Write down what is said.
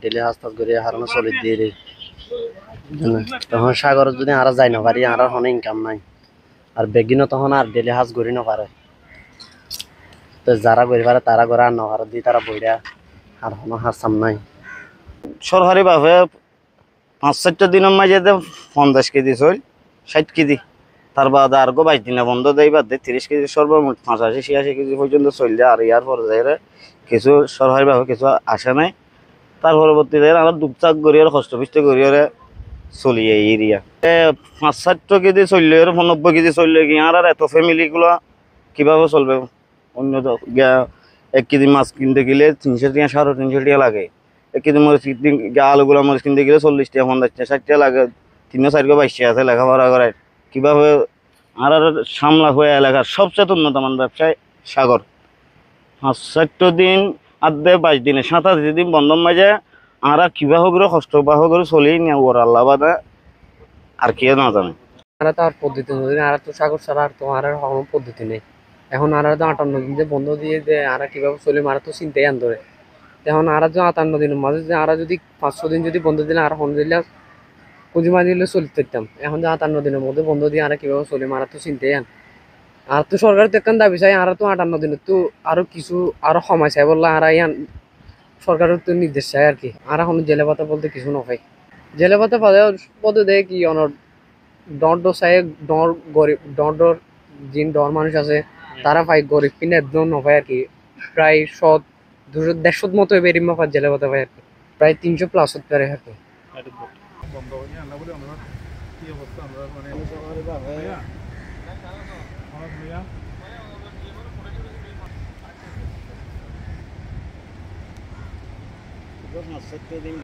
daily হাস্তাত করে হারানো চলে দিয়ে রে তখন সাগরত যদি আরা যাই না পারি আর কোনো ইনকাম নাই আর বেগিনও তখন আর ডেলি হাজ করি না পারে তো যারা করি পারে তারা করে আর নপারে দিয়ে তারা বইরা আর কোনো হাসাম নাই সরকারিভাবে ৫-৬টা দিনের মাঝে ৫০ কেজি চল ৬০ কেজি তার বাদে আর ২২ দিনে বন্ধ দেয় বাদ ৩০ কেজি সর্বমোট ৮৫-৮৬ কেজি পর্যন্ত চললে আর ইয়ার পর্যায়ে কিছু সরকারিভাবে কিছু আসে নাই তার পরবর্তীতে আমরা দুপচাক গড়িয়ে কষ্টপিষ্ট গড়িয়ে চলি এই এরিয়া ৫-৬০ কেজি চললে ৯০ কেজি চললে কি আর এত ফ্যামিলিগুলো কীভাবে চলবে অন্য ১ কেজি মাছ কিনতে গেলে ৩০০ টাকা ৩৫০ টাকা লাগে 1 কেজি মরিচ আলুগুলো মরিচ কিনতে গেলে ৪০ টাকা ৫০ টাকা ৬০ টাকা লাগে ৩-৪ বাইশে আছে লেখাপড়া করায় কীভাবে আর সামলা হয়ে এলাকার সবচেয়ে উন্নতমান ব্যবসায় সাগর ৬০ দিন আর ২২ দিনে ২৭ দিন বন্ধন মাঝে আর কীভাবে করে কষ্ট বাহ করে চলেই নিয়ে ওর আল্লাহ বাদে আর কেউ না জানে আর তো আর পদ্ধতি নেই আর তো সাগর ছাড়া আর তো আর কোনো পদ্ধতি নেই এখন আর তো ৫৮ দিন যে বন্ধ দিয়ে যে আর কীভাবে চলে আর তো চিন্তাই আন ধরে এখন আর যে ৫৮ দিনের মাঝে যে আর যদি ৫০০ দিন যদি বন্ধ দিলে আর ফোন দিলে পুঁজি মাঝে দিলে চলতে পারতাম এখন যে ৫৮ দিনের মধ্যে বন্ধ দিয়ে আর কীভাবে চলে আর তো চিন্তাই আন আর তো সরকার তো একখান দাবি চাই আর তো ৫৮ দিনের তো আরও কিছু আরও সময় চাই বললে আর ইয়ান সরকারের তো নির্দেশ চাই আর কি আর এখন জেলে পাতা বলতে কিছু নয় জেলে পাতা পদে দেয় কি অনর ডর চাই ডর গরিব ডর যিন ডর মানুষ আছে তারা পাই গরিব কিনে একদম নপায় আর কি প্রায় ১০০ মতো বেরিমা পায় জেলে পাতা পায় আর কি প্রায় ৩০০+ পারে আর কি দিন